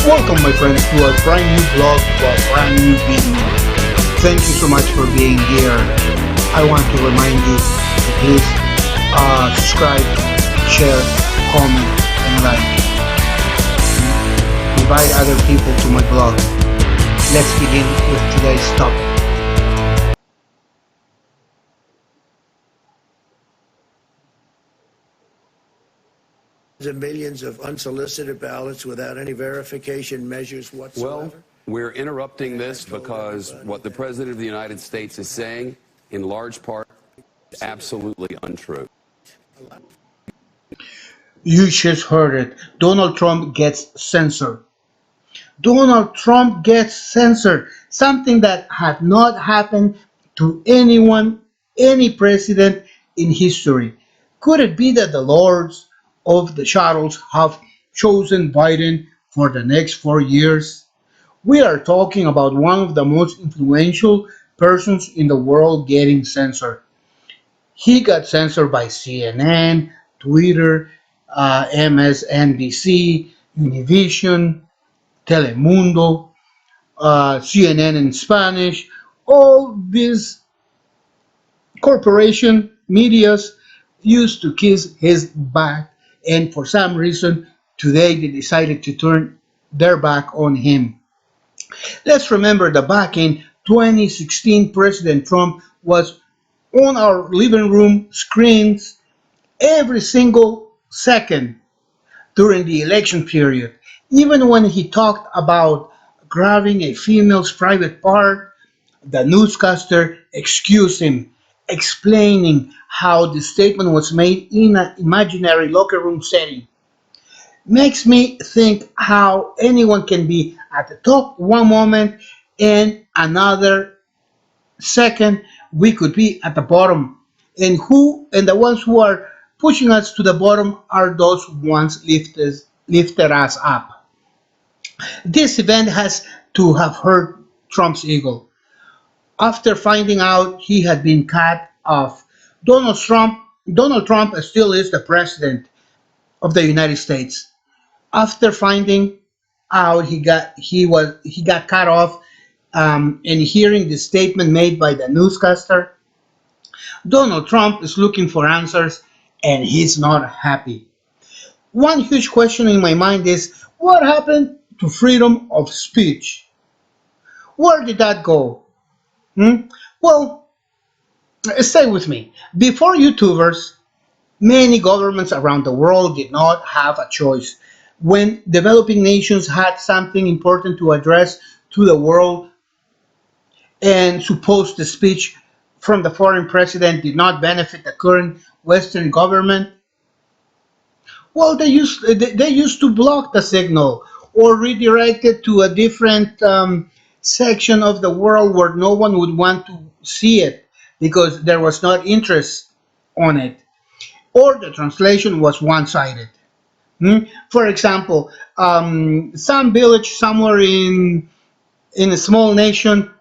Welcome, my friends, to a brand new vlog, to a brand new video. Thank you so much for being here. I want to remind you to please subscribe, share, comment, and like. Invite other people to my blog. Let's begin with today's topic. And millions of unsolicited ballots without any verification measures Well, whatsoever? we're interrupting this because what the President of the United States is saying, in large part, is absolutely untrue. You just heard it. Donald Trump gets censored. Donald Trump gets censored. Something that had not happened to anyone, any president in history. Could it be that the lords of the shadows have chosen Biden for the next 4 years? We are talking about one of the most influential persons in the world getting censored. He got censored by CNN, Twitter, MSNBC, Univision, Telemundo, CNN in Spanish, all these corporation medias used to kiss his back, and for some reason today they decided to turn their back on him. Let's remember that back in 2016, President Trump was on our living room screens every single second during the election period. Even when he talked about grabbing a female's private part, the newscaster excused him, explaining how the statement was made in an imaginary locker room setting. Makes me think how anyone can be at the top one moment and another second we could be at the bottom. And the ones who are pushing us to the bottom are those ones lifted us up. This event has to have hurt Trump's ego. After finding out he had been cut off, Donald Trump Donald Trump still is the president of the United States. After finding out he got cut off, and hearing the statement made by the newscaster, Donald Trump is looking for answers and he's not happy. One huge question in my mind is what happened to freedom of speech? Where did that go? Hmm? Well, stay with me. Before YouTubers, many governments around the world did not have a choice. When developing nations had something important to address to the world, and suppose the speech from the foreign president did not benefit the current Western government, well, they used to block the signal or redirect it to a different section of the world where no one would want to see it because there was not interest on it, or the translation was one-sided. For example, some village somewhere in a small nation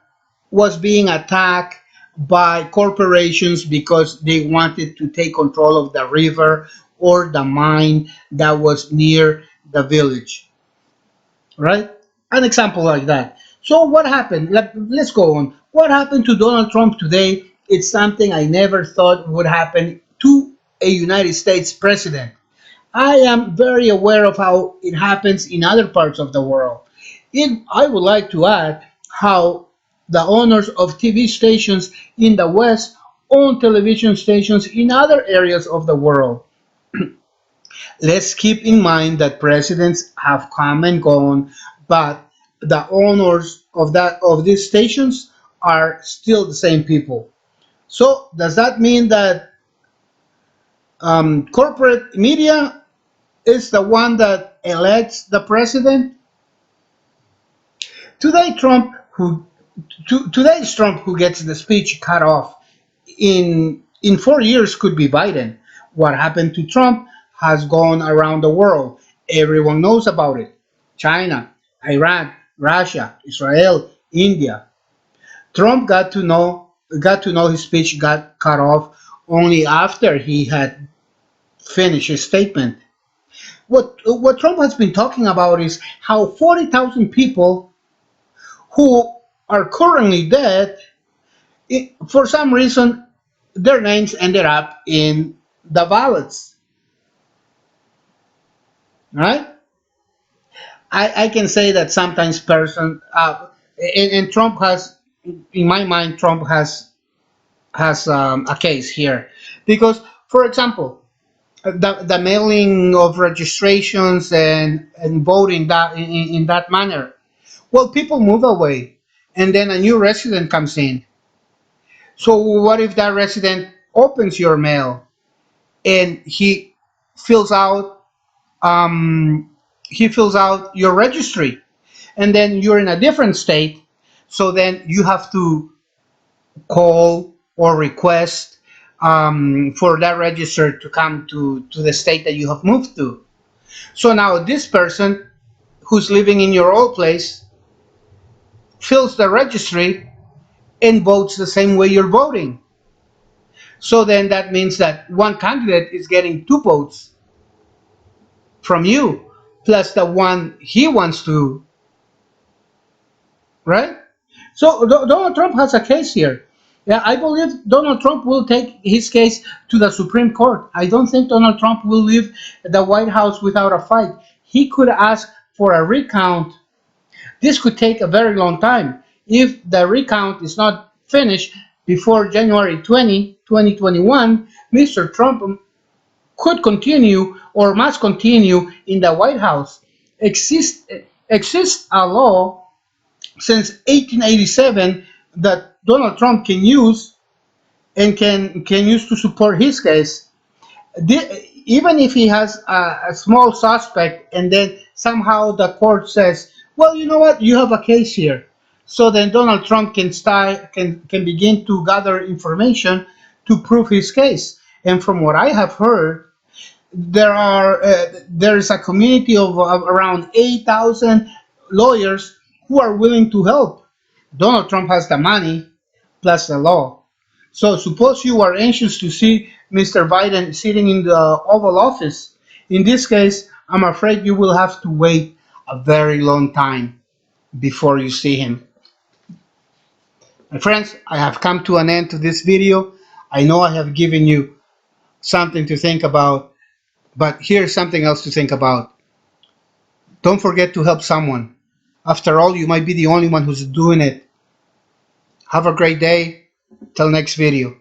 was being attacked by corporations because they wanted to take control of the river or the mine that was near the village, right? An example like that. So what happened? Let's go on. What happened to Donald Trump today? It's something I never thought would happen to a United States president. I am very aware of how it happens in other parts of the world. I would like to add how the owners of TV stations in the West own television stations in other areas of the world. Let's keep in mind that presidents have come and gone, but the owners of these stations are still the same people. So does that mean that corporate media is the one that elects the president? Today, today's Trump who gets the speech cut off in 4 years could be Biden. What happened to Trump has gone around the world. Everyone knows about it. China, Iran, Russia, Israel, India. Trump got to know his speech got cut off only after he had finished his statement. What Trump has been talking about is how 40,000 people who are currently dead, for some reason, their names ended up in the ballots, right? I can say that sometimes and Trump has, in my mind, Trump has a case here, because, for example, the mailing of registrations and voting in that manner. Well, people move away, and then a new resident comes in. So what if that resident opens your mail and fills out um, he fills out your registry, and then you're in a different state, so then you have to call or request for that register to come to the state that you have moved to. So now this person who's living in your old place fills the registry and votes the same way you're voting. So then that means that one candidate is getting two votes from you, plus the one he wants to, right? So Donald Trump has a case here. Yeah, I believe Donald Trump will take his case to the Supreme Court. I don't think Donald Trump will leave the White House without a fight. He could ask for a recount. This could take a very long time. If the recount is not finished before January 2021, Mr. Trump could continue or must continue in the White House. Exist, exists a law since 1887 that Donald Trump can use and can use to support his case. Even if he has a small suspect, and then somehow the court says, well, you know what, you have a case here. So then Donald Trump can begin to gather information to prove his case. And from what I have heard, there is a community of around 8,000 lawyers who are willing to help. Donald Trump has the money plus the law. So suppose you are anxious to see Mr. Biden sitting in the Oval Office. In this case, I'm afraid you will have to wait a very long time before you see him. My friends, I have come to an end to this video. I know I have given you something to think about, but here's something else to think about. Don't forget to help someone. After all, you might be the only one who's doing it. Have a great day. Till next video.